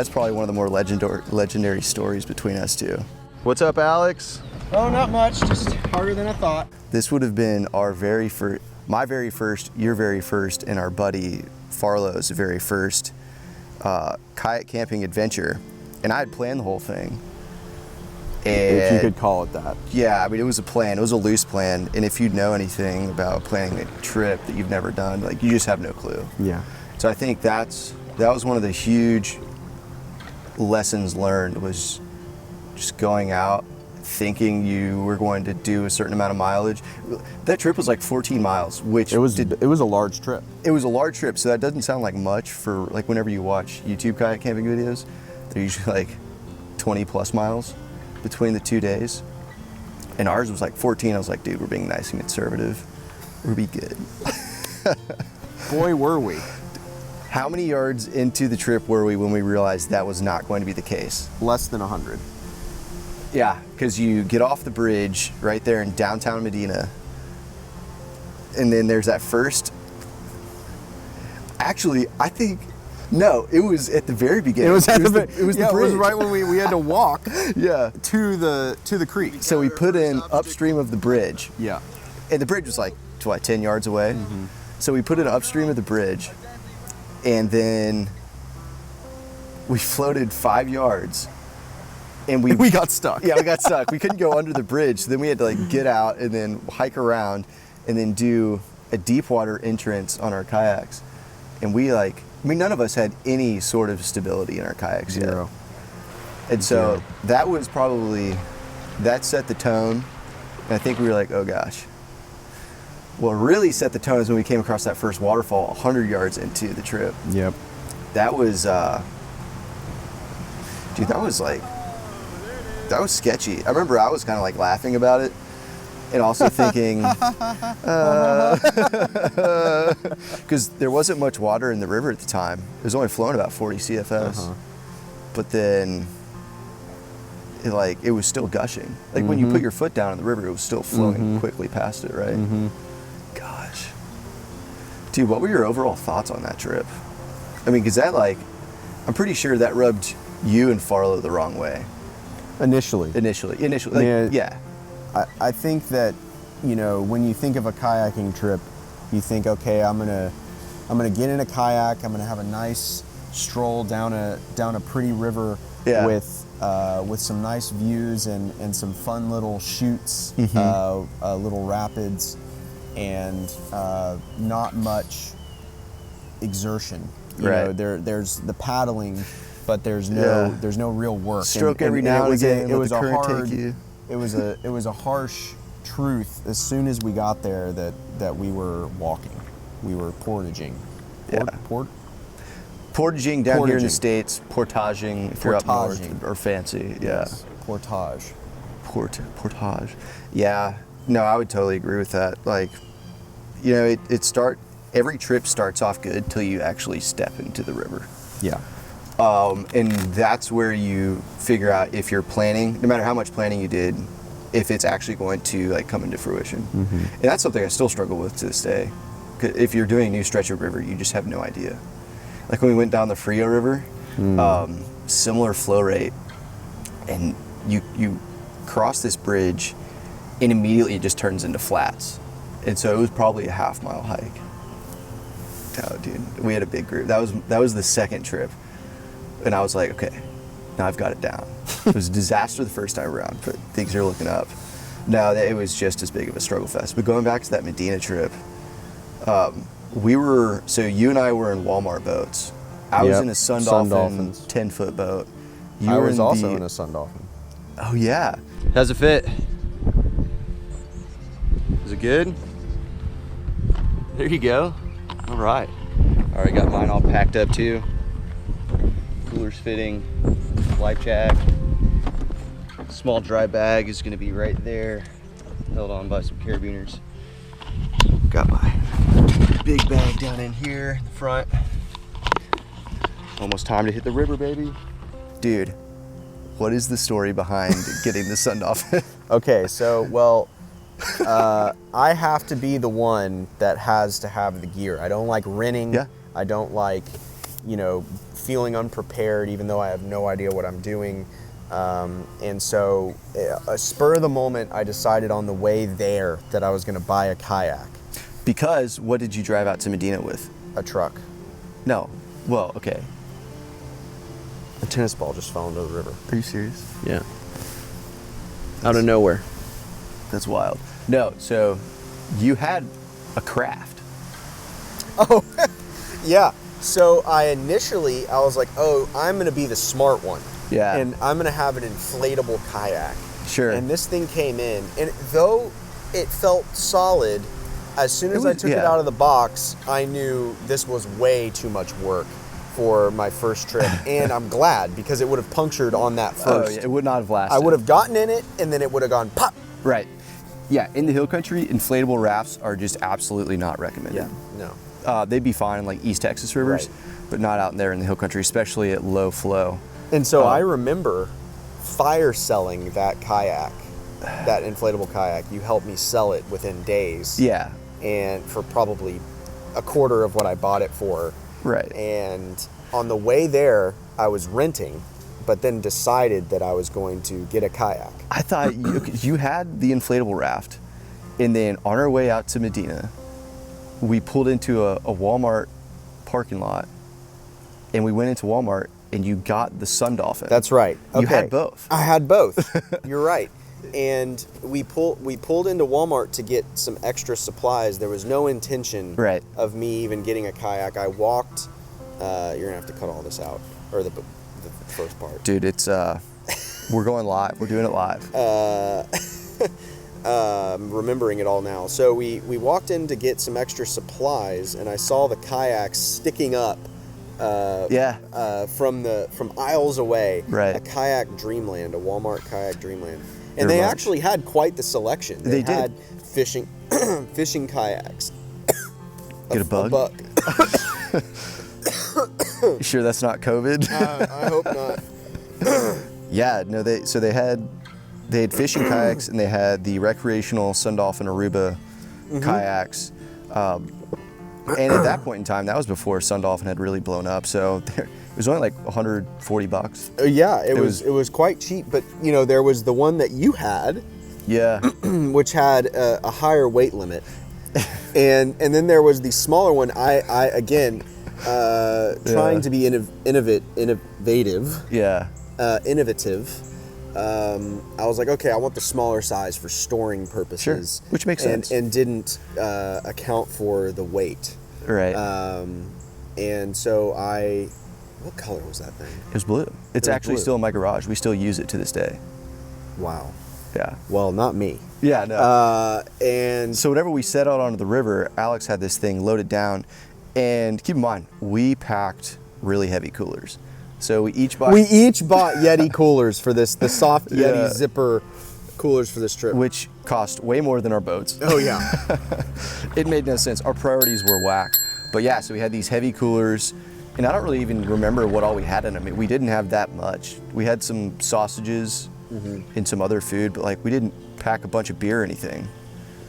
That's probably one of the more legendary stories between us two. What's up, Alex? Oh, not much, just harder than I thought. This would have been our my very first, your very first, and our buddy Farlow's very first kayak camping adventure. And I had planned the whole thing. And if you could call it that. Yeah, I mean, it was a plan. It was a loose plan. And if you know anything about planning a trip that you've never done, like, you just have no clue. Yeah. So I think that was one of the huge lessons learned, was just going out thinking you were going to do a certain amount of mileage. That trip was like 14 miles, which it was a large trip. It was a large trip, so that doesn't sound like much for, like, whenever you watch YouTube kayak camping videos, they're usually like 20 plus miles between the 2 days. And ours was like 14. I was like, dude, we're being nice and conservative. We'll be good. Boy, were we. How many yards into the trip were we when we realized that was not going to be the case? Less than 100. Yeah, because you get off the bridge right there in downtown Medina, and then there's that first, actually, I think, no, it was at the very beginning. It was the bridge. It was right when we had to walk yeah. to the creek. So we put in upstream of the bridge. Yeah. And the bridge was like, 10 yards away? Mm-hmm. So we put it upstream of the bridge, and then we floated 5 yards. And we got stuck. Yeah, we got stuck. We couldn't go under the bridge, so then we had to, like, get out and then hike around and then do a deep water entrance on our kayaks. And we, like, I mean, none of us had any sort of stability in our kayaks yet. And so that was probably, that set the tone. And I think we were like, oh gosh. What really set the tone is when we came across that first waterfall 100 yards into the trip. Yep. That was, dude, that was sketchy. I remember I was kind of like laughing about it and also thinking, because there wasn't much water in the river at the time. It was only flowing about 40 CFS. But then it was still gushing. Like when you put your foot down in the river, it was still flowing quickly past it, right? Gosh. Dude, what were your overall thoughts on that trip? I mean, because that, like, I'm pretty sure that rubbed you and Farlow the wrong way. Initially. Like, yeah. I think that, you know, when you think of a kayaking trip, you think, okay, I'm gonna get in a kayak, I'm gonna have a nice stroll down a pretty river with some nice views and some fun little chutes, little rapids, and not much exertion. You know, there's the paddling, but there's no real work. Stroke every now and again. It was a harsh truth as soon as we got there that we were walking. We were portaging. Portaging down here in the States, portaging if you're up north or fancy. Yeah. Yes. Portage. Portage. Yeah. No, I would totally agree with that. Like, you know, every trip starts off good till you actually step into the river. Yeah. And that's where you figure out if you're planning, no matter how much planning you did, if it's actually going to, like, come into fruition. And that's something I still struggle with to this day. If you're doing a new stretch of river, you just have no idea. Like when we went down the Frio River, similar flow rate, and you cross this bridge, and immediately it just turns into flats. And so it was probably a half-mile hike. Oh, dude, we had a big group. That was the second trip. And I was like, okay, now I've got it down. It was a disaster the first time around, but things are looking up. No, it was just as big of a struggle fest. But going back to that Medina trip, so you and I were in Walmart boats. I was in a Sun Dolphin 10-foot boat. I was also in a Sun Dolphin. Oh, yeah. How's it fit? Is it good? There you go. All right. All right, got mine all packed up too. Cooler's fitting, life jack. Small dry bag is gonna be right there, held on by some carabiners. Got my big bag down in here in the front. Almost time to hit the river, baby. Dude, what is the story behind getting the Sun Dolphin? Okay, so, well, I have to be the one that has to have the gear. I don't like renting. Yeah. I don't like feeling unprepared, even though I have no idea what I'm doing. And so, a spur of the moment, I decided on the way there that I was going to buy a kayak. Because what did you drive out to Medina with? A truck. No. Well, okay. A tennis ball just fell into the river. Are you serious? Yeah. Out of nowhere. That's wild. No, so you had a craft. Oh, yeah. So I was like, I'm going to be the smart one. Yeah. And I'm going to have an inflatable kayak. Sure. And this thing came in. And though it felt solid, as soon as I took it out of the box, I knew this was way too much work for my first trip. And I'm glad, because it would have punctured on that first. Oh, yeah, it would not have lasted. I would have gotten in it, and then it would have gone pop. Right. Yeah, in the hill country, inflatable rafts are just absolutely not recommended. Yeah, no. They'd be fine in like East Texas rivers, Right. but not out there in the hill country, especially at low flow. And so I remember fire selling that kayak, that inflatable kayak. You helped me sell it within days. Yeah. And for probably a quarter of what I bought it for. Right. And on the way there, I was renting, but then decided that I was going to get a kayak. I thought you had the inflatable raft, and then on our way out to Medina, we pulled into a Walmart parking lot, and we went into Walmart, and you got the Sun Dolphin. That's right. You had both. I had both. You're right. And we pulled into Walmart to get some extra supplies. There was no intention of me even getting a kayak. I walked. You're gonna have to cut all this out, or the first part. Dude, it's we're going live. We're doing it live. Remembering it all now. So we walked in to get some extra supplies, and I saw the kayaks sticking up. From aisles away. Right. A Kayak Dreamland, a Walmart Kayak Dreamland. And they actually had quite the selection. They had fishing kayaks. Get a bug? A buck. You sure that's not COVID? I hope not. Yeah, no, they had fishing kayaks, and they had the recreational Sun Dolphin Aruba kayaks. And at that point in time, that was before Sun Dolphin had really blown up. So it was only like $140. Yeah, it was quite cheap. But there was the one that you had. Yeah. Which had a higher weight limit, and then there was the smaller one. I again trying to be innovative. Yeah. Innovative. I was like, okay, I want the smaller size for storing purposes. Sure. Which makes sense. And didn't account for the weight. Right. And so what color was that thing? It was blue. It's actually still in my garage. We still use it to this day. Wow. Yeah. Well, not me. Yeah, no. And so whenever we set out onto the river, Alex had this thing loaded down. And keep in mind, we packed really heavy coolers. So we each bought Yeti coolers for this, the soft Yeti zipper coolers for this trip. Which cost way more than our boats. Oh, yeah. It made no sense. Our priorities were whack. But yeah, so we had these heavy coolers, and I don't really even remember what all we had in them. We didn't have that much. We had some sausages and some other food, but like we didn't pack a bunch of beer or anything.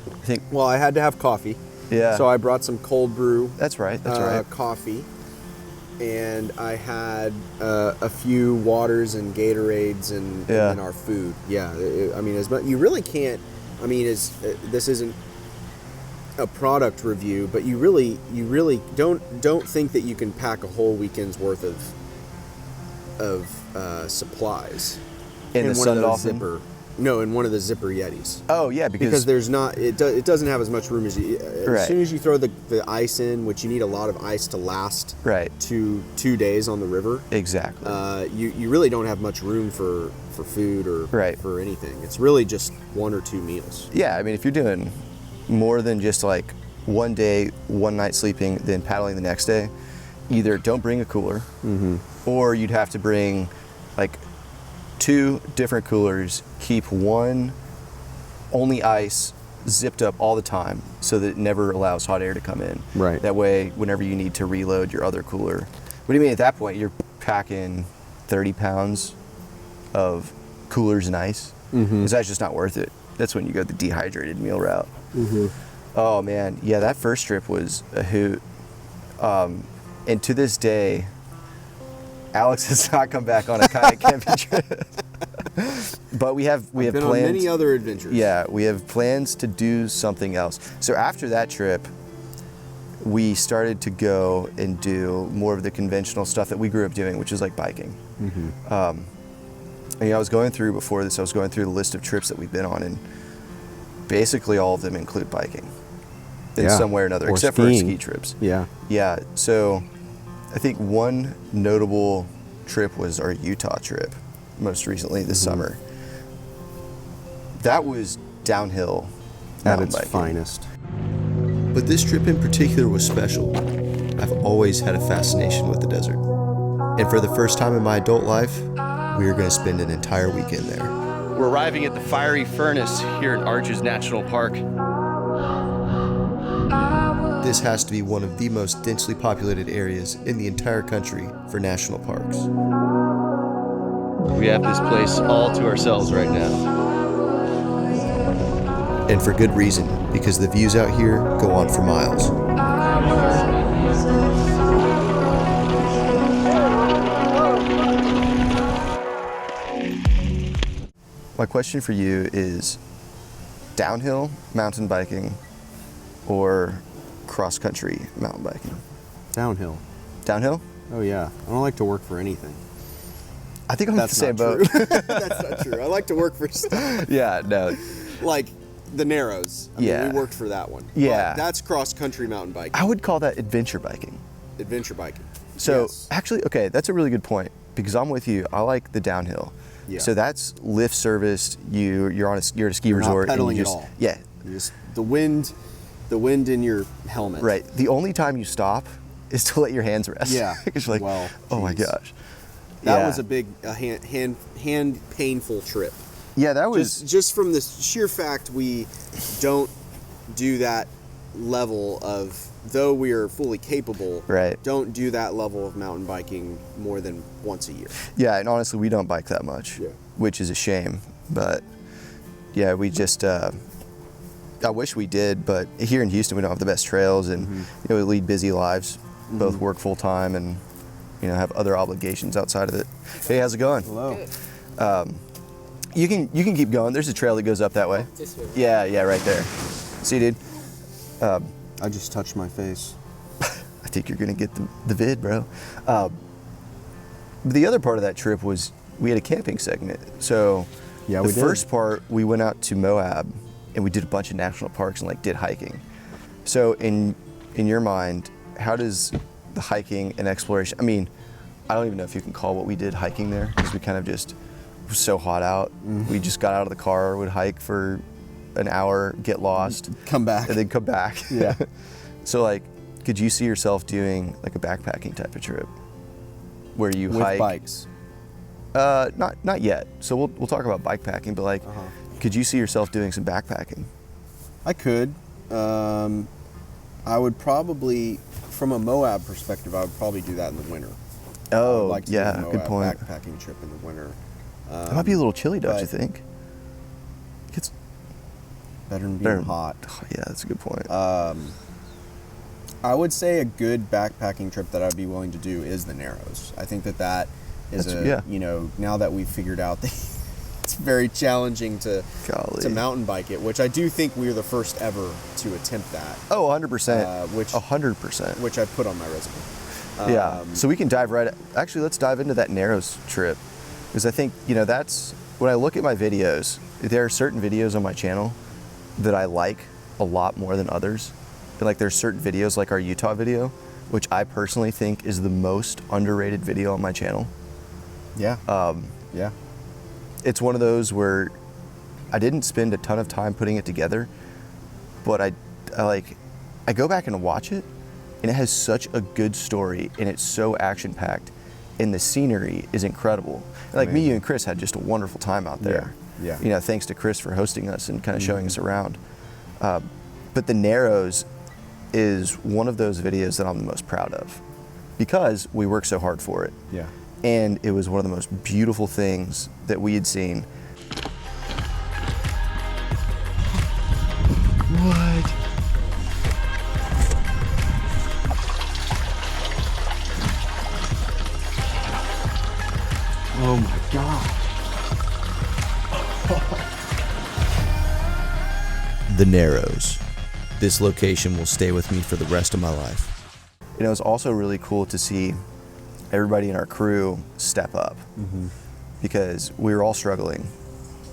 I think. Well, I had to have coffee. Yeah. So I brought some cold brew. That's right. Coffee. And I had a few waters and Gatorades and then our food. Yeah, I mean, as much you really can't. I mean, this isn't a product review, but you really don't think that you can pack a whole weekend's worth of supplies in the Sun Dolphin. In one of the zipper Yetis. Oh yeah, because there's not it doesn't have as much room as you. As soon as you throw the ice in, which you need a lot of ice to last 2 days on the river. Exactly. You really don't have much room for food or for anything. It's really just 1 or 2 meals. Yeah, I mean, if you're doing more than just like 1 day, 1 night sleeping, then paddling the next day, either don't bring a cooler, or you'd have to bring like 2 different coolers, keep one only ice zipped up all the time so that it never allows hot air to come in. Right. That way, whenever you need to reload your other cooler. What do you mean at that point? You're packing 30 pounds of coolers and ice? Because that's just not worth it. That's when you go the dehydrated meal route. Oh man, yeah, that first trip was a hoot. And to this day, Alex has not come back on a kayak camping trip. But we have been plans. on many other adventures. Yeah, we have plans to do something else. So after that trip, we started to go and do more of the conventional stuff that we grew up doing, which is like biking. And, I was going through before this, I was going through the list of trips that we've been on, and basically all of them include biking in some way or another, except for our ski trips. Yeah. Yeah, so I think one notable trip was our Utah trip, most recently this summer. That was downhill At mountain its biking. finest. But this trip in particular was special. I've always had a fascination with the desert. And for the first time in my adult life, we are going to spend an entire weekend there. We're arriving at the Fiery Furnace here in Arches National Park. This has to be one of the most densely populated areas in the entire country for national parks. We have this place all to ourselves right now. And for good reason, because the views out here go on for miles. My question for you is downhill mountain biking or cross-country mountain biking? Downhill. Downhill? Oh yeah. I don't like to work for anything. I think I'm in the same not boat. true. That's not true. I like to work for stuff. Yeah, no. Like the Narrows. I Yeah. mean, we worked for that one. Yeah. But that's cross-country mountain biking. I would call that adventure biking. Adventure biking. So Yes. actually, okay, that's a really good point because I'm with you. I like the downhill. Yeah. So that's lift serviced. You're at a ski You're resort. not pedaling and you at just, all. Yeah, You just the wind in your helmet. right. The only time you stop is to let your hands rest. Yeah. Because you're like, Well, oh my geez. gosh. That Yeah. was a big hand painful trip. Yeah, that was. Just from the sheer fact we don't do that level of, though we are fully capable, Right. don't do that level of mountain biking more than once a year. Yeah, and honestly, we don't bike that much, Yeah. which is a shame. But yeah, we just. I wish we did, but here in Houston, we don't have the best trails, and we lead busy lives. Both work full time, and have other obligations outside of it. Hey, how's it going? Hello. You can keep going. There's a trail that goes up that way. This way. Yeah, right there. See, dude. I just touched my face. I think you're gonna get the vid, bro. But the other part of that trip was we had a camping segment. So Yeah, the we did. first part we went out to Moab and we did a bunch of national parks and did hiking. So in your mind, how does the hiking and exploration? I mean, I don't even know if you can call what we did hiking there because we kind of just it was so hot out. We just got out of the car, would hike for an hour, get lost, Come back. and then come back. Yeah. So could you see yourself doing a backpacking type of trip where you With hike? bikes. Not yet. So we'll talk about bikepacking, but could you see yourself doing some backpacking? I could. I would probably, from a Moab perspective, I would probably do that in the winter. I Oh, would like to do yeah, a Moab good point. backpacking trip in the winter. It might be a little chilly, don't you but- think? It's Better than being better. hot. Oh, yeah, that's a good point. I would say a good backpacking trip that I'd be willing to do is the Narrows. I think that is That's- now that we've figured out that it's very challenging to Golly. mountain bike it, which I do think we were the first ever to attempt that, Oh, 100%. which 100%. which I put on my resume. Yeah. So we can dive right. Actually, let's dive into that Narrows trip, because I think that's when I look at my videos. There are certain videos on my channel that I like a lot more than others. And there's certain videos, like our Utah video, which I personally think is the most underrated video on my channel. Yeah. Yeah. It's one of those where I didn't spend a ton of time putting it together, but I go back and watch it, and it has such a good story, and it's so action packed, and the scenery is incredible. And me, you, and Chris had just a wonderful time out there. Yeah. Thanks to Chris for hosting us and kind of showing us around. But the Narrows is one of those videos that I'm the most proud of because we worked so hard for it. Yeah. And it was one of the most beautiful things that we had seen. What? my God. The Narrows. This location will stay with me for the rest of my life. You know, it's also really cool to see everybody in our crew step up because we were all struggling,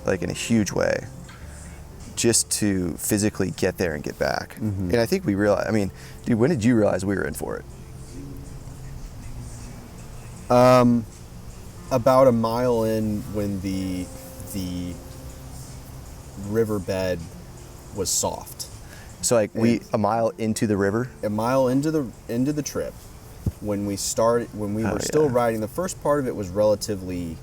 like in a huge way, just to physically get there and get back. And I think we realized, I mean, dude, when did you realize we were in for it? About a mile in, when the riverbed was soft. So like a mile into the river? A mile into the trip, when we were still riding, the first part of it was relatively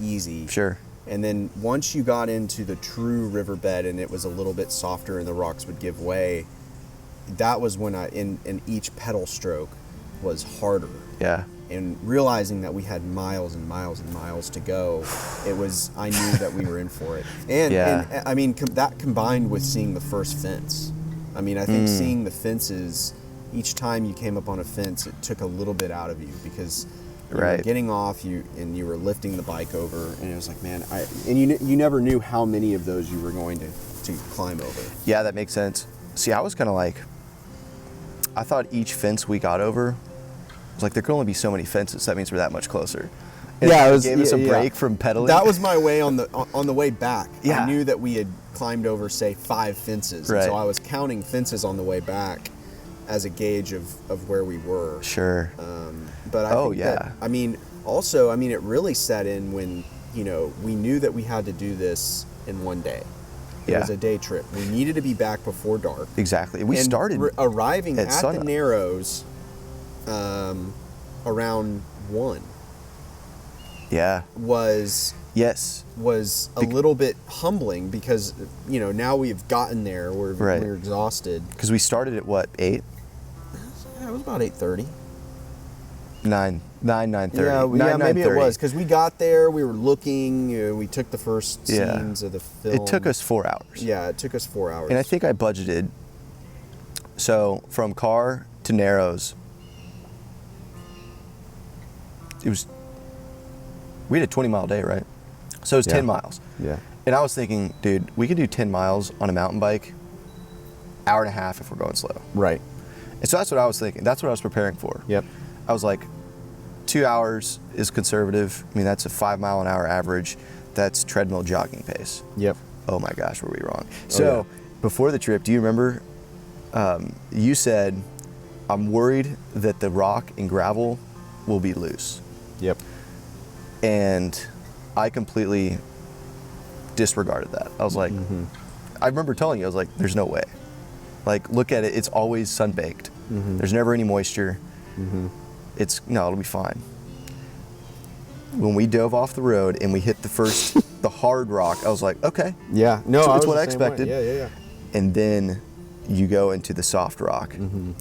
easy. Sure. And then once you got into the true riverbed and it was a little bit softer and the rocks would give way, that was when in each pedal stroke was harder. Yeah. And realizing that we had miles and miles and miles to go, I knew that we were in for it. And I mean, that combined with seeing the first fence. I mean, I think seeing the fences, each time you came up on a fence, it took a little bit out of you because you were getting off, you were lifting the bike over, and it was like, man, you never knew how many of those you were going to climb over. Yeah, that makes sense. See, I was kind of like, I thought each fence we got over was like, there could only be so many fences. That means we're that much closer. And it gave us a break from pedaling. That was my way on the way back. Yeah. I knew that we had climbed over, say, 5 fences. Right. And so I was counting fences on the way back as a gauge of where we were. Sure. But I think that, I mean, it really set in when, we knew that we had to do this in one day. It was a day trip. We needed to be back before dark. Exactly. We started arriving at sunup. the Narrows around 1. Yeah. Was a little bit humbling because, now we've gotten there. We're exhausted. Because we started at what, 8? Yeah, it was about 8:30. 9:30. Yeah, maybe it was because we got there. We were looking. We took the first scenes of the film. It took us 4 hours. Yeah, it took us 4 hours. And I think I budgeted. So from Car to Narrows, we had a 20-mile day, right? So it was 10 miles. Yeah. And I was thinking, dude, we could do 10 miles on a mountain bike, hour and a half if we're going slow. Right. And so that's what I was thinking. That's what I was preparing for. Yep. I was like, 2 hours is conservative. I mean, that's a 5 mile an hour average. That's treadmill jogging pace. Yep. Oh my gosh, were we wrong? So before the trip, do you remember, you said, I'm worried that the rock and gravel will be loose. Yep. And I completely disregarded that. I was like, I remember telling you, I was like, there's no way. Like, look at it, it's always sun-baked. There's never any moisture. It'll be fine. When we dove off the road and we hit the hard rock, I was like, okay. Yeah, no, so I it's was what I the same way. expected. Yeah. And then you go into the soft rock. And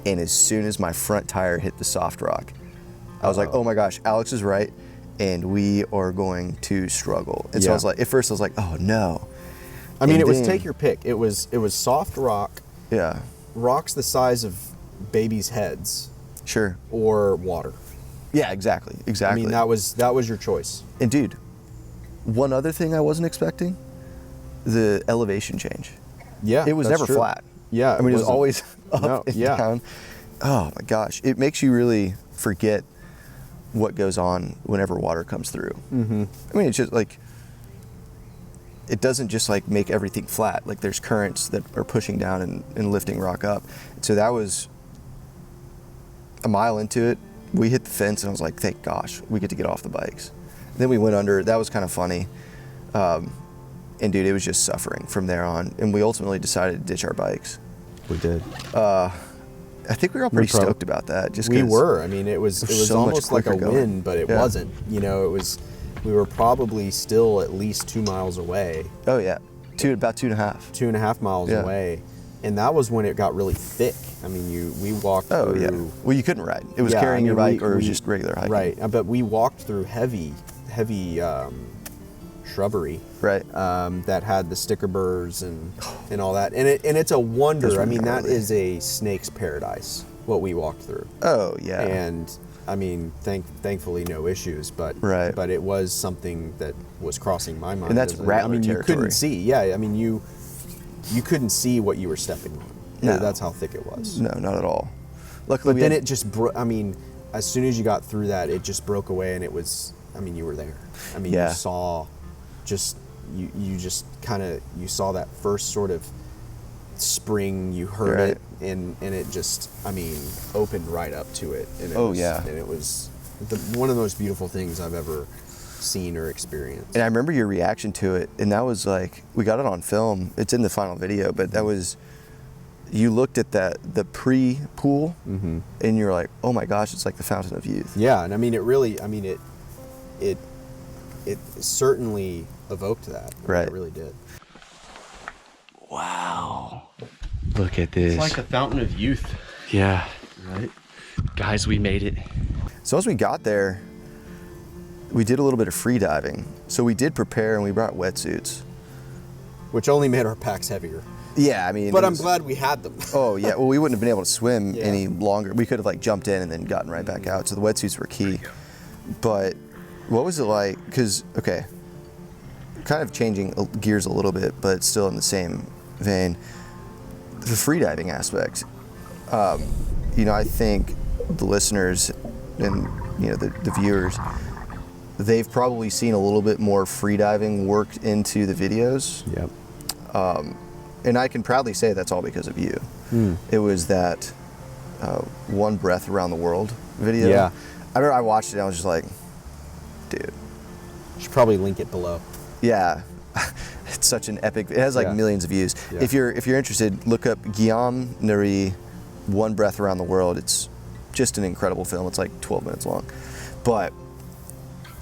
as soon as my front tire hit the soft rock, I was like, oh my gosh, Alex is right. And we are going to struggle. And so I was like, at first I was like, oh no. I mean, it was take your pick. It was soft rock. Yeah. Rocks the size of babies' heads. Sure. Or water. Yeah, exactly. I mean, that was your choice. And dude, one other thing I wasn't expecting, the elevation change. Yeah, it was never true. Flat. Yeah, I mean, it was always up and down. Oh my gosh, it makes you really forget what goes on whenever water comes through. I mean, it's just like, it doesn't just like make everything flat. Like there's currents that are pushing down and lifting rock up. So that was a mile into it. We hit the fence and I was like, thank gosh, we get to get off the bikes. And then we went under. That was kind of funny. And dude, it was just suffering from there on. And we ultimately decided to ditch our bikes. We did. I think we were all pretty stoked about that. Just we were. I mean, it was so almost like a going. win, but it wasn't. We were probably still at least 2 miles away. Oh yeah, about 2.5. 2.5 miles away, and that was when it got really thick. I mean, we walked through. Oh yeah. Well, you couldn't ride. It was carrying your bike, or it was just regular hiking. Right, but we walked through heavy shrubbery. Right. That had the sticker burrs and all that, and it's a wonder. I mean, that is a snake's paradise. What we walked through. Oh yeah. And I mean, thankfully no issues, but Right. but it was something that was crossing my mind. And that's as rattler you territory. couldn't see. Yeah, I mean, you couldn't see what you were stepping on. No. That's how thick it was. No, not at all. Luckily, But then it just I mean, as soon as you got through that, it just broke away, and it was. I mean, you were there. I mean, Yeah. you saw, you just kind of you saw that first sort of spring. You heard Right. it, and it just, I mean, opened right up to it. And it Oh, was, yeah. and it was one of the most beautiful things I've ever seen or experienced. And I remember your reaction to it, and that was like, we got it on film. It's in the final video, but that was, you looked at the pre-pool, and you're like, oh my gosh, it's like the fountain of youth. Yeah, and I mean, it really, I mean, it certainly evoked that. I mean, Right. It really did. Wow. Look at this. It's like the fountain of youth, Yeah. right? Guys, we made it. So as we got there, we did a little bit of free diving. So we did prepare, and we brought wetsuits. Which only made our packs heavier. Yeah, I mean. But it I'm was- glad we had them. Oh yeah, well we wouldn't have been able to swim Yeah. any longer. We could have like jumped in and then gotten right back out. So the wetsuits were key. But what was it like? Because okay, kind of changing gears a little bit, but still in the same vein. The freediving aspect. You know, I think the listeners and you know the viewers, they've probably seen a little bit more freediving worked into the videos. Yep. And I can proudly say that's all because of you. It was that One Breath Around the World video. Yeah. I remember I watched it and I was just like, dude, Should probably link it below. yeah. It's such an epic, it has like Yeah. millions of views. Yeah. If you're interested, look up Guillaume Neri, One Breath Around the World. It's just an incredible film. It's like 12 minutes long. But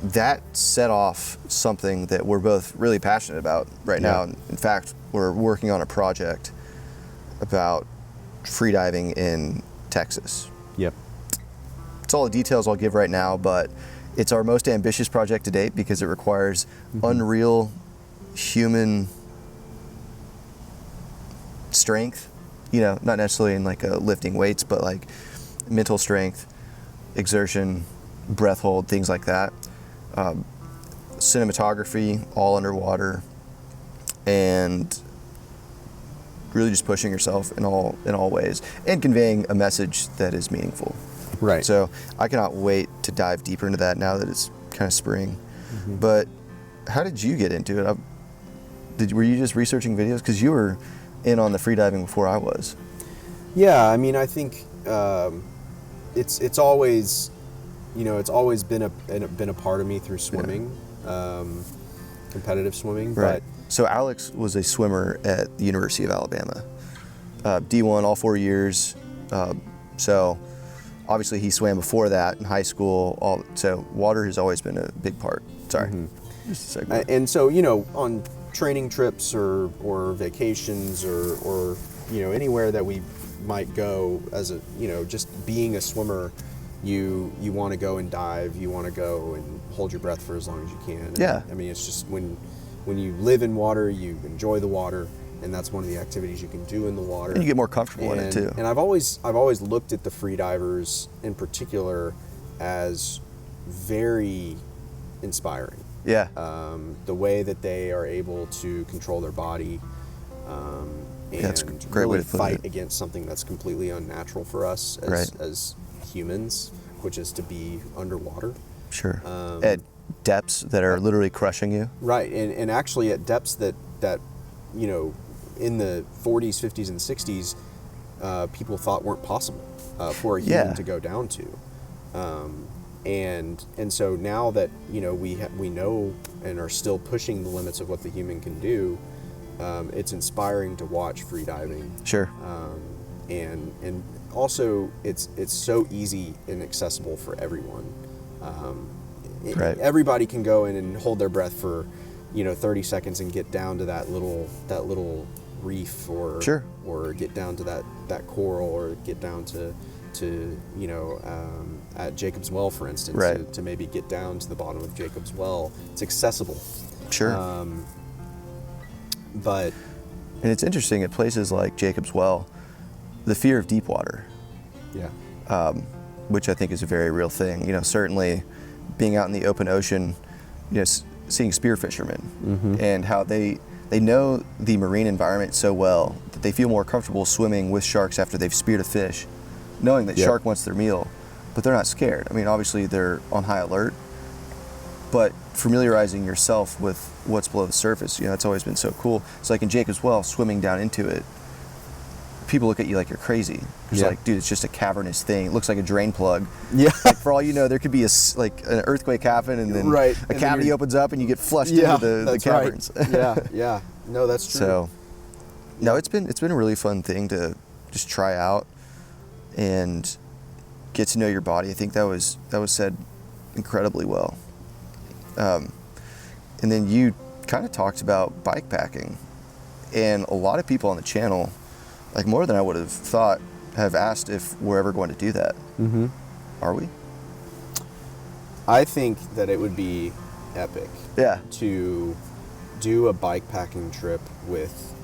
that set off something that we're both really passionate about right now. Yeah. In fact, we're working on a project about freediving in Texas. Yep. It's all the details I'll give right now, but it's our most ambitious project to date because it requires unreal human strength, you know, not necessarily in like lifting weights, but like mental strength, exertion, breath hold, things like that. Cinematography, all underwater, and really just pushing yourself in all ways and conveying a message that is meaningful. Right. So I cannot wait to dive deeper into that now that it's kind of spring. But how did you get into it? Were you just researching videos? Because you were in on the freediving before I was. Yeah, I mean, I think it's always, you know, it's always been a part of me through swimming, competitive swimming. Right. So Alex was a swimmer at the University of Alabama, D1 all 4 years. So obviously he swam before that in high school. So water has always been a big part. Sorry. Just a segue. And so, you know, on training trips or vacations or you know, anywhere that we might go as a, you know, just being a swimmer, you want to go and dive, you want to go and hold your breath for as long as you can. And, Yeah. I mean, it's just when you live in water, you enjoy the water, and that's one of the activities you can do in the water. And you get more comfortable in it too. And I've always looked at the free divers in particular as very inspiring. Yeah. The way that they are able to control their body and that's a great way really to put fight it. against something that's completely unnatural for us as, Right. as humans, which is to be underwater. Sure. At depths that are literally crushing you. Right, and actually at depths that you know, in the 40s, 50s, and 60s, people thought weren't possible for a human Yeah. to go down to. And so now that, you know, we know and are still pushing the limits of what the human can do, it's inspiring to watch free diving. Sure. And also it's so easy and accessible for everyone. Right. Everybody can go in and hold their breath for, you know, 30 seconds and get down to that little reef or Sure. or get down to that coral or get down to you know, at Jacob's Well, for instance, Right. to maybe get down to the bottom of Jacob's Well. It's accessible. Sure. But And it's interesting at places like Jacob's Well, the fear of deep water. yeah, which I think is a very real thing. You know, certainly being out in the open ocean, you know, seeing spear fishermen and how they know the marine environment so well that they feel more comfortable swimming with sharks after they've speared a fish, knowing that shark wants their meal, but they're not scared. I mean, obviously they're on high alert, but familiarizing yourself with what's below the surface, you know, it's always been so cool. It's like in Jacob's Well, swimming down into it, people look at you like you're crazy. It's like, dude, it's just a cavernous thing. It looks like a drain plug. Yeah. Like for all you know, there could be like an earthquake happen, and then a cavity opens up, and you get flushed into the caverns. Right. Yeah. No, that's true. So, no, it's been a really fun thing to just try out and get to know your body. I think that was said incredibly well. And then you kind of talked about bike packing, and a lot of people on the channel, like more than I would have thought, have asked if we're ever going to do that. Mm-hmm. Are we? I think that it would be epic. Yeah. To do a bike packing trip with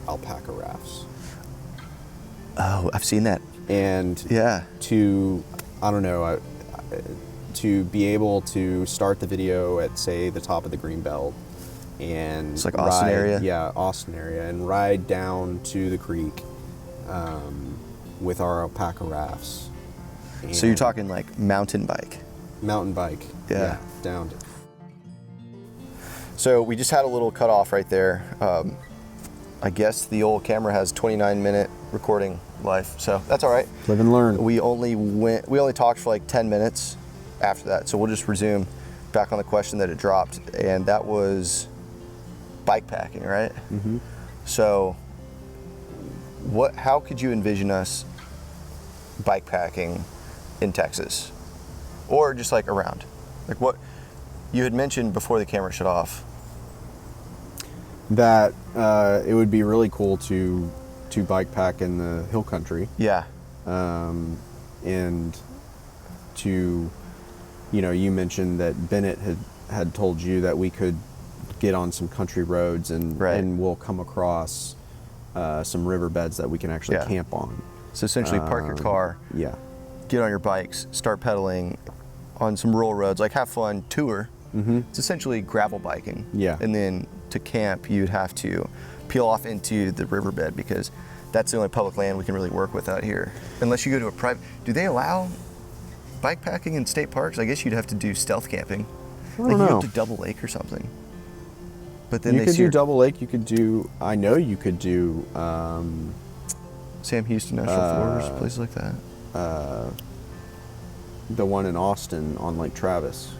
alpaca rafts. Oh, I've seen that. And yeah, to, I don't know, to be able to start the video at, say, the top of the Greenbelt, and it's like Austin area. Yeah, Austin area, and ride down to the creek with our alpaca rafts. So you're talking like mountain bike? Mountain bike. Yeah. Down. So we just had a little cutoff right there. I guess the old camera has 29-minute recording life, so that's all right. Live and learn. We only talked for like 10 minutes after that, so we'll just resume back on the question that it dropped, and that was bike packing, right? Mm-hmm. So how could you envision us bike packing in Texas, or just like around? Like what you had mentioned before the camera shut off, that it would be really cool to bike pack in the hill country. Yeah. And to, you know, you mentioned that Bennett had told you that we could get on some country roads and we'll come across some riverbeds that we can actually camp on. So essentially park your car, get on your bikes, start pedaling on some rural roads, like have fun, tour. Mm-hmm. It's essentially gravel biking. Yeah. And then to camp, you'd have to peel off into the riverbed, because that's the only public land we can really work with out here. Unless you go to a private, do they allow bike packing in state parks? I guess you'd have to do stealth camping. I don't know. You go to Double Lake or something. But then you could do Double Lake. You could do. I know you could do. Sam Houston National Forest, places like that. The one in Austin on Lake Travis.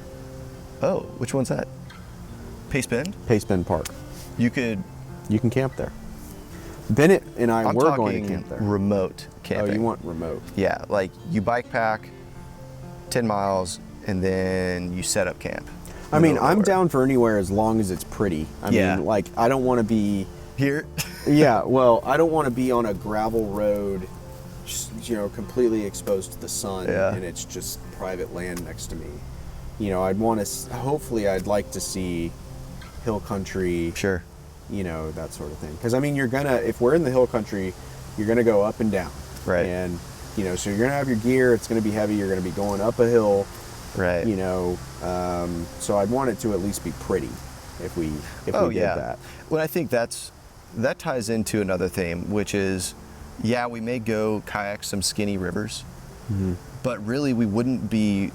Oh, which one's that? Pace Bend? Pace Bend Park. You can camp there. Bennett and I'm were going to camp there. Remote camping. Oh, you want remote? Yeah, like you bike pack 10 miles and then you set up camp. I mean, I'm down for anywhere as long as it's pretty. I mean, like, I don't want to be here. Yeah, well, I don't want to be on a gravel road, just, you know, completely exposed to the sun, and it's just private land next to me. You know, hopefully I'd like to see hill country. Sure. You know, that sort of thing. Because, I mean, if we're in the hill country, you're going to go up and down. Right. And, you know, so you're going to have your gear, it's going to be heavy, you're going to be going up a hill. Right. You know, so I'd want it to at least be pretty if we did that. Well, I think that ties into another theme, which is, we may go kayak some skinny rivers, but really we wouldn't be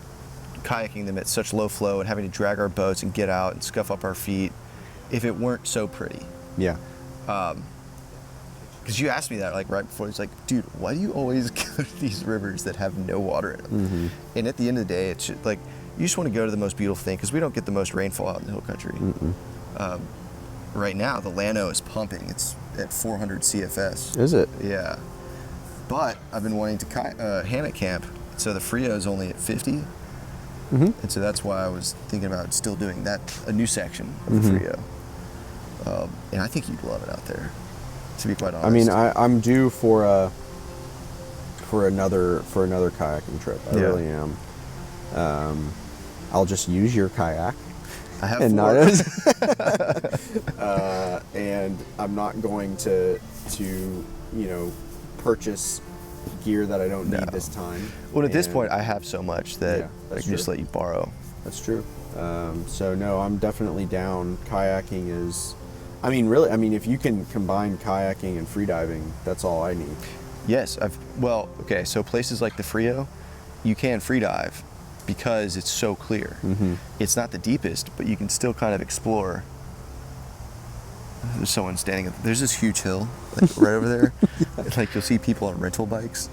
kayaking them at such low flow and having to drag our boats and get out and scuff up our feet if it weren't so pretty. Yeah. Because you asked me that like right before. It's like, dude, why do you always go to these rivers that have no water in them? Mm-hmm. And at the end of the day, it's just, like, you just want to go to the most beautiful thing, because we don't get the most rainfall out in the hill country. Right now, the Llano is pumping. It's at 400 CFS. Is it? Yeah. But I've been wanting to hammock camp, so the Frio is only at 50. And so that's why I was thinking about still doing that, a new section of the Frio. And I think you'd love it out there, to be quite honest. I mean, I'm due for another kayaking trip. I really am. I'll just use your kayak. I have and four. And I'm not going to purchase gear that I don't need No. this time. Well, at this And- point, I have so much that Yeah, I that's can just true. let you borrow. That's true. So no, I'm definitely down. Kayaking is, I mean, really, I mean, if you can combine kayaking and freediving, that's all I need. Yes, okay, so places like the Frio, you can free dive because it's so clear. It's not the deepest, but you can still kind of explore. There's someone standing, there's this huge hill like right over there. Like you'll see people on rental bikes,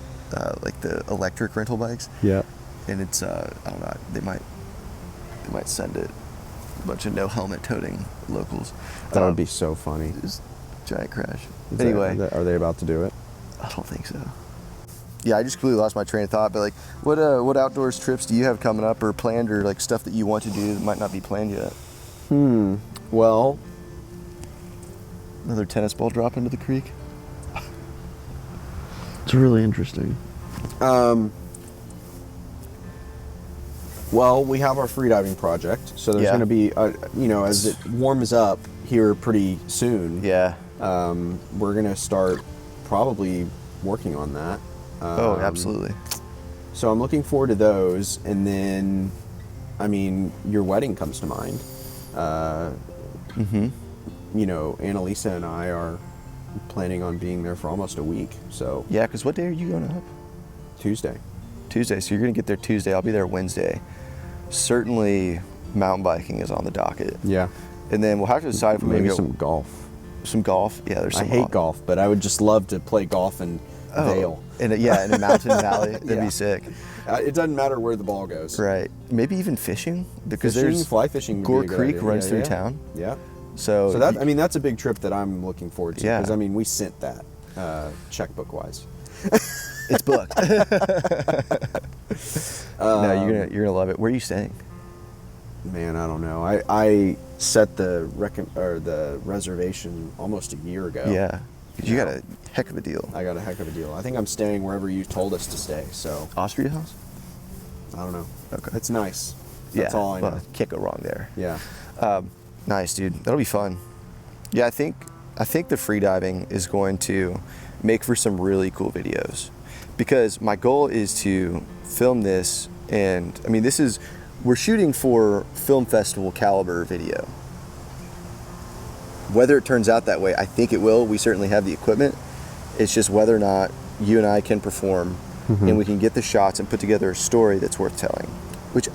like the electric rental bikes. Yeah. And it's, I don't know, they might send it. A bunch of no helmet toting locals. That would be so funny. Just giant crash. Is Anyway. are they about to do it? I don't think so. Yeah, I just completely lost my train of thought. But like, what outdoors trips do you have coming up or planned, or like stuff that you want to do that might not be planned yet? Well, Another tennis ball drop into the creek. It's really interesting. well, we have our freediving project, so there's Yeah. going to be, as it warms up here pretty soon. Yeah. We're going to start probably working on that. Oh, absolutely. So I'm looking forward to those, and then, I mean, your wedding comes to mind. Annalisa and I are planning on being there for almost a week. So Yeah, because what day are you going up? Tuesday. Tuesday. So you're gonna get there Tuesday. I'll be there Wednesday. Certainly, mountain biking is on the docket. Yeah. And then we'll have to decide if we're Maybe gonna go some golf. some golf. Yeah, there's I some. hate golf, but I would just love to play golf in Vail. In a mountain valley. That'd Yeah. be sick. It doesn't matter where the ball goes. Right. Maybe even fishing because Fishing, there's fly fishing would Gore be a good Creek idea. runs Yeah, through yeah. town. Yeah. So, So that's a big trip that I'm looking forward to. Yeah. Because, I mean, we sent that checkbook wise. it's booked. No, you're gonna love it. Where are you staying? Man, I don't know. I set the reservation almost a year ago. Yeah. 'Cause you got a heck of a deal. I got a heck of a deal. I think I'm staying wherever you told us to stay. So Austria House? I don't know. Okay. It's nice. That's all I know. Well, can't go wrong there. Yeah. Nice, dude. That'll be fun. Yeah, I think the freediving is going to make for some really cool videos because my goal is to film this, and I mean we're shooting for film festival caliber video. Whether it turns out that way, I think it will. We certainly have the equipment. It's just whether or not you and I can perform and we can get the shots and put together a story that's worth telling, which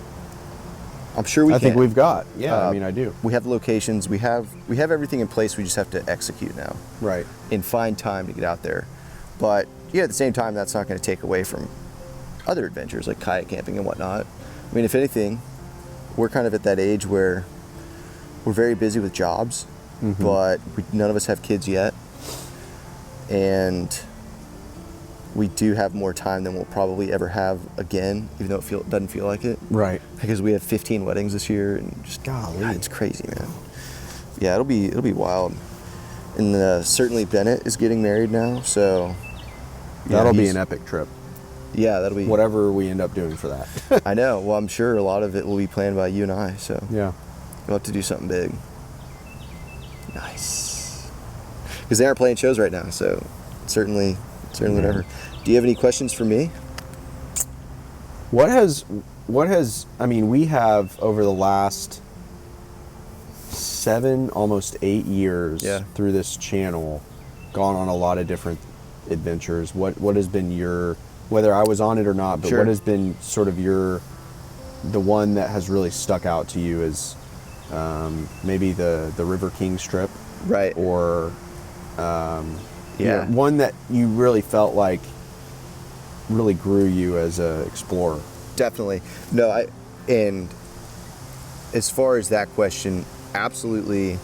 I'm sure we can. I think we've got. Yeah, I mean, I do. We have the locations. We have everything in place. We just have to execute now Right. and find time to get out there. But yeah, at the same time, that's not going to take away from other adventures like kayak camping and whatnot. I mean, if anything, we're kind of at that age where we're very busy with jobs, but none of us have kids yet, and we do have more time than we'll probably ever have again, even though it doesn't feel like it. Right. Because we have 15 weddings this year, and just Golly. God, it's crazy, man. Yeah, it'll be wild. And certainly Bennett is getting married now, so yeah, That'll be he's- an epic trip. Yeah, that'll be Whatever we end up doing for that. I know. Well, I'm sure a lot of it will be planned by you and I, so Yeah. we'll have to do something big. Nice. Because they aren't playing shows right now, so certainly whatever. Do you have any questions for me? What has I mean, we have over the last 7, almost 8 years Yeah. through this channel gone on a lot of different adventures. What has been your, whether I was on it or not, but Sure. what has been sort of the one that has really stuck out to you as maybe the River Kings trip, Right. or Yeah. one that you really felt like really grew you as a explorer? Definitely. No, and as far as that question, absolutely.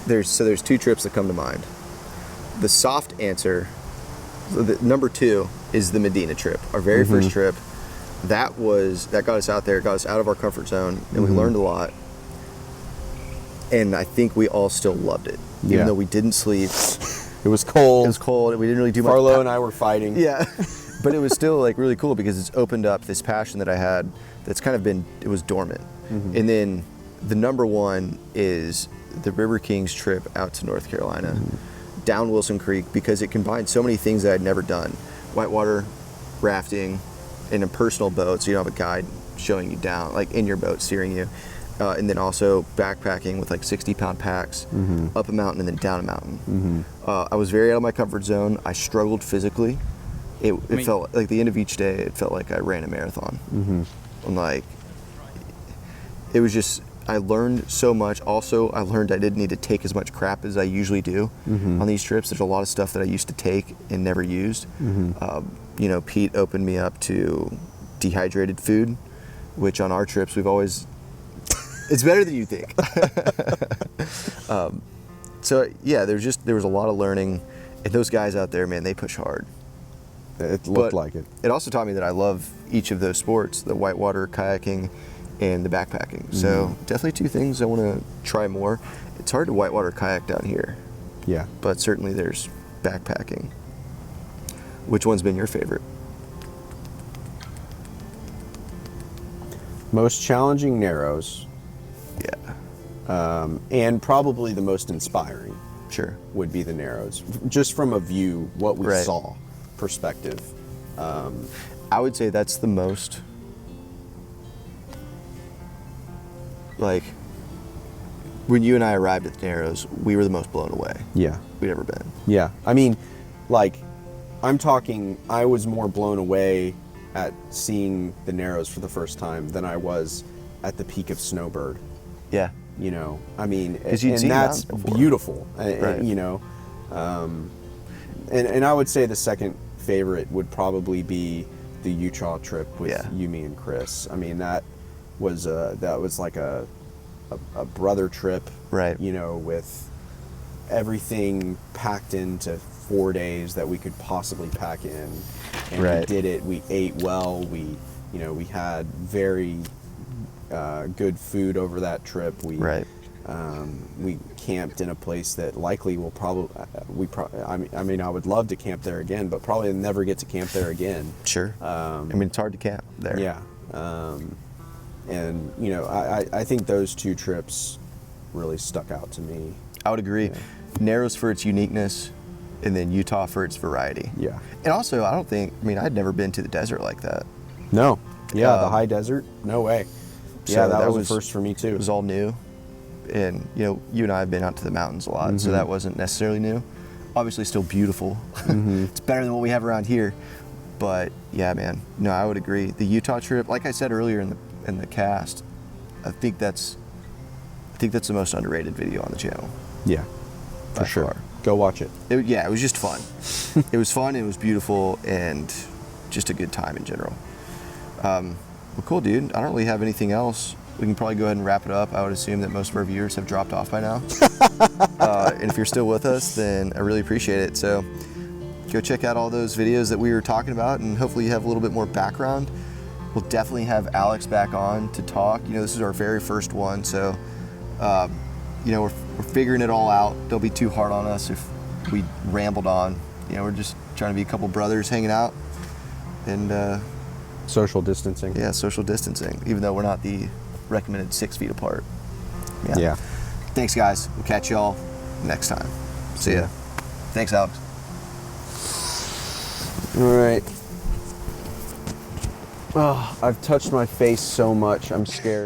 There's 2 trips that come to mind. The soft answer, the number 2 is the Medina trip, our very first trip. That got us out there, got us out of our comfort zone, and we learned a lot. And I think we all still loved it, even Yeah. though we didn't sleep. It was cold. It was cold. We didn't really do much. Farlow and I were fighting. Yeah, but it was still like really cool because it's opened up this passion that I had that's kind of it was dormant. And then the number 1 is the River Kings trip out to North Carolina, down Wilson Creek, because it combined so many things that I'd never done. whitewater rafting in a personal boat, so you don't have a guide showing you down, like in your boat steering you. And then also backpacking with like 60-pound packs, up a mountain and then down a mountain. I was very out of my comfort zone. I struggled physically. It felt like the end of each day, it felt like I ran a marathon. And like, it was just, I learned so much. Also, I learned I didn't need to take as much crap as I usually do on these trips. There's a lot of stuff that I used to take and never used. You know, Pete opened me up to dehydrated food, which on our trips we've always, it's better than you think. So yeah, there was a lot of learning, and those guys out there, man, they push hard. It looked like it. It also taught me that I love each of those sports, the whitewater kayaking and the backpacking. So definitely two things I want to try more. It's hard to whitewater kayak down here. Yeah. But certainly there's backpacking. Which one's been your favorite? Most challenging Narrows, Yeah. and probably the most inspiring Sure. would be the Narrows, just from a view, what we Right. saw perspective. I would say that's the most, like, when you and I arrived at the Narrows, we were the most blown away Yeah. we'd ever been. Yeah. I mean, like, I'm talking, I was more blown away at seeing the Narrows for the first time than I was at the peak of Snowbird. Yeah. You know, I mean, 'Cause you'd and seen that's mountains before. beautiful. Right. You know, and I would say the second favorite would probably be the Utah trip with Yeah. you, me, and Chris. I mean, that was like a brother trip. Right. You know, with everything packed into 4 days that we could possibly pack in, and we Right. did it. We ate well. We had very good food over that trip. Right. We camped in a place that likely will probably I mean I would love to camp there again, but probably never get to camp there again. Sure. I mean, it's hard to camp there. Yeah. And you know, I think those two trips really stuck out to me. I would agree. Narrows for its uniqueness, and then Utah for its variety. Yeah. And also, I'd never been to the desert like that. No. Yeah, the Um, high desert? No way. so Yeah, that that was was- a first for me too. It was all new. And, you know, you and I have been out to the mountains a lot, so that wasn't necessarily new. Obviously still beautiful. It's better than what we have around here. But yeah, man, no, I would agree. The Utah trip, like I said earlier in the cast, I think that's the most underrated video on the channel. Yeah. By For sure. far. Go watch it. Yeah, it was just fun. It was fun, it was beautiful, and just a good time in general. Well, cool, dude. I don't really have anything else. We can probably go ahead and wrap it up. I would assume that most of our viewers have dropped off by now. And if you're still with us, then I really appreciate it. So go check out all those videos that we were talking about, and hopefully you have a little bit more background. We'll definitely have Alex back on to talk. You know, this is our very first one, so you know, we're figuring it all out. Don't be too hard on us if we rambled on. You know, we're just trying to be a couple brothers hanging out, and Social distancing. yeah, social distancing, even though we're not the recommended 6 feet apart. Yeah. Thanks, guys. We'll catch y'all next time. See ya. Thanks, Alex. All right. Oh, I've touched my face so much. I'm scared.